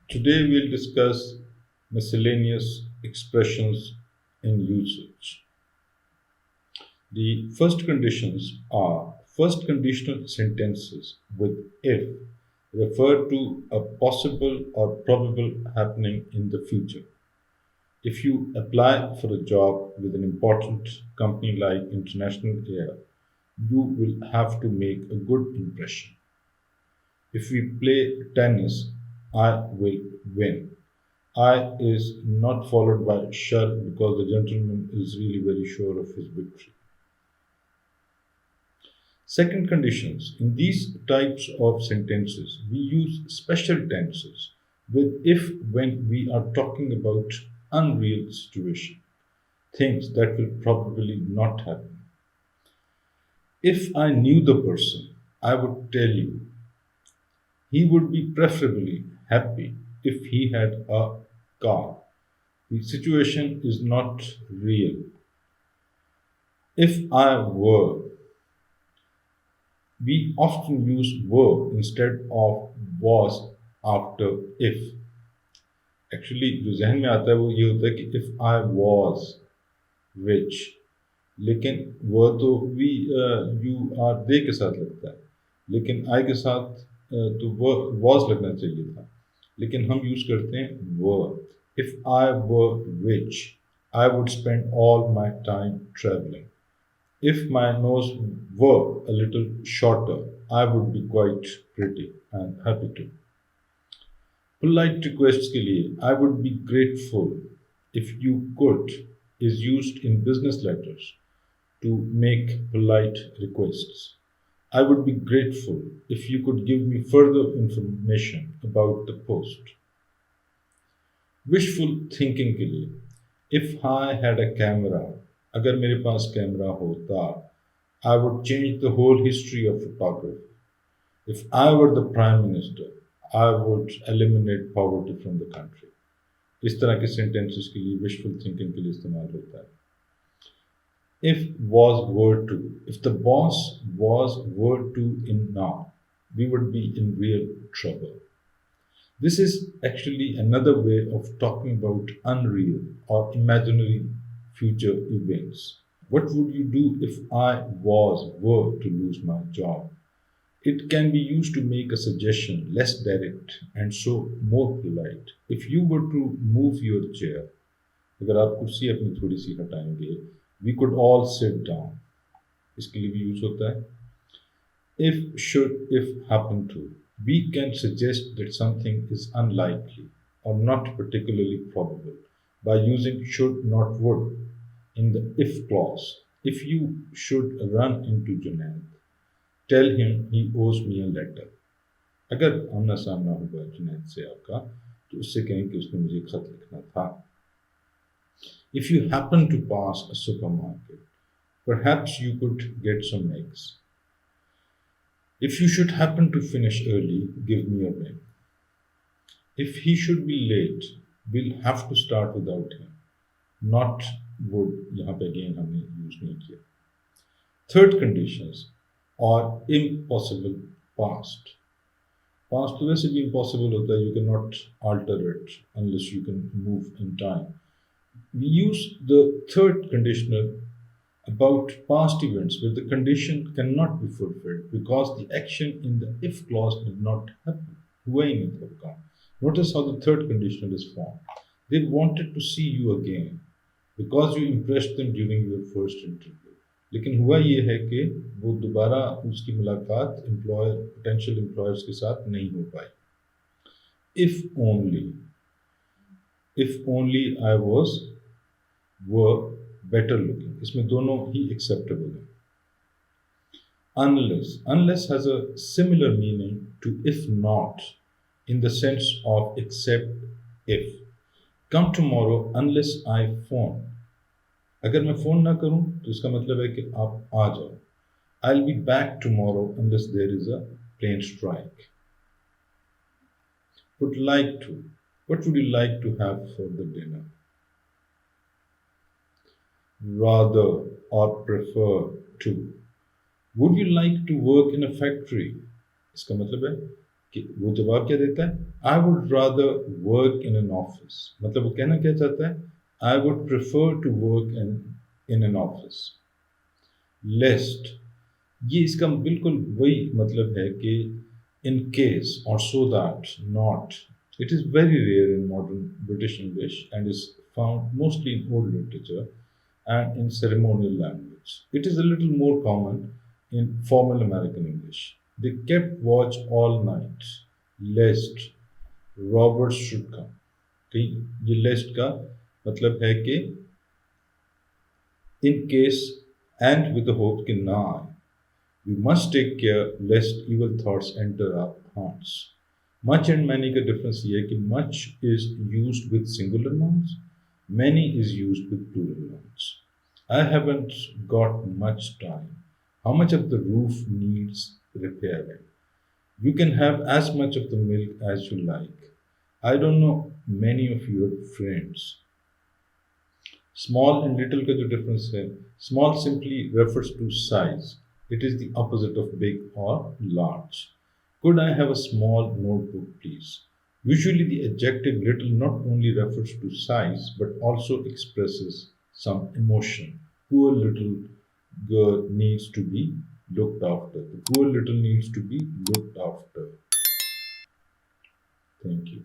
Today we'll discuss miscellaneous expressions in usage. The first conditions are first conditional sentences with if refer to a possible or probable happening in the future. If you apply for a job with an important company like International Air, you will have to make a good impression. If we play tennis, I will win. I is not followed by shall because the gentleman is really very sure of his victory. Second conditions. In these types of sentences, we use special tenses with if when we are talking about unreal situation, things that will probably not happen. If I knew the person, I would tell you he would be preferably happy if he had a car. The situation is not real. If I were, we often use were instead of was after if. Actually जो जहन में आता है वो ये होता है कि इफ आई वॉज रिच, लेकिन वह तो वी यू आर दे के साथ लगता है, लेकिन आई के साथ तो वह वॉज लगना चाहिए था, लेकिन हम यूज करते हैं were. If I were rich I would spend all my time travelling. If my nose were a little shorter, I would be quite pretty and happy to. Polite requests के लिए I would be grateful if you could is used in business letters to make polite requests. I would be grateful if you could give me further information about the post. Wishful thinking के लिए if I had a camera, अगर मेरे पास camera होता, I would change the whole history of photography. If I were the prime minister, I would eliminate poverty from the country. इस तरह के sentences के लिए wishful thinking के लिए इस्तेमाल होता है. If was were to, if the boss was were to in now, we would be in real trouble. This is actually another way of talking about unreal or imaginary future events. What would you do if I were to lose my job? It can be used to make a suggestion less direct and so more polite. If you were to move your chair, अगर आप कुर्सी अपनी थोड़ी सी हटाएंगे, we could all sit down. इसके लिए भी use होता है. If, should, if, happen to. We can suggest that something is unlikely or not particularly probable by using should, not would in the if clause. If you should run into Junaid, tell him he owes me a letter. अगर आमना सामना होगा जुनैद से आपका, तो उससे कहें कि उसने मुझे खत लिखना था. If you happen to pass a supermarket, perhaps you could get some eggs. If you should happen to finish early, give me a ring. If he should be late, we'll have to start without him. Not would, यहाँ पे again हमने use नहीं किया. Third conditions or impossible past. Past तो वैसे भी impossible होता है, you cannot alter it unless you can move in time. We use the third conditional about past events where the condition cannot be fulfilled because the action in the if clause did not happen. हुआ ही नहीं था काम. Notice how the third conditional is formed. They wanted to see you again because you impressed them during your first interview. लेकिन हुआ ये है कि वो दोबारा उसकी मुलाकात potential employers के साथ नहीं हो पाई. If only I were better looking. इसमें दोनों ही acceptable हैं. Unless has a similar meaning to if not in the sense of except if. Come tomorrow unless I phone. अगर मैं फोन ना करूं तो इसका मतलब है कि आप आ जाओ. I'll be back tomorrow unless there is a plane strike. Would like to. What would you like to have for the dinner? Rather or prefer to. Would you like to work in a factory? इसका मतलब है कि वो जवाब क्या देता है, I would rather work in an office. मतलब वो कहना क्या चाहता है, I would prefer to work in an office. Lest, ये इसका बिल्कुल वही मतलब है कि इन केस और so that, not. It is very rare in modern British English and is found mostly in old literature and in ceremonial language. It is a little more common in formal American English. They kept watch all night, lest robbers should come. कहीं ये lest का मतलब है कि in case and with the hope कि ना आए. We must take care lest evil thoughts enter our hearts. Much and many का difference ये है कि much is used with singular nouns, many is used with plural nouns. I haven't got much time. How much of the roof needs repairing? You can have as much of the milk as you like. I don't know many of your friends. Small and little का जो difference है, small simply refers to size. It is the opposite of big or large. Could I have a small notebook, please? Usually, the adjective little not only refers to size but also expresses some emotion. Poor little girl needs to be looked after. The poor little needs to be looked after. Thank you.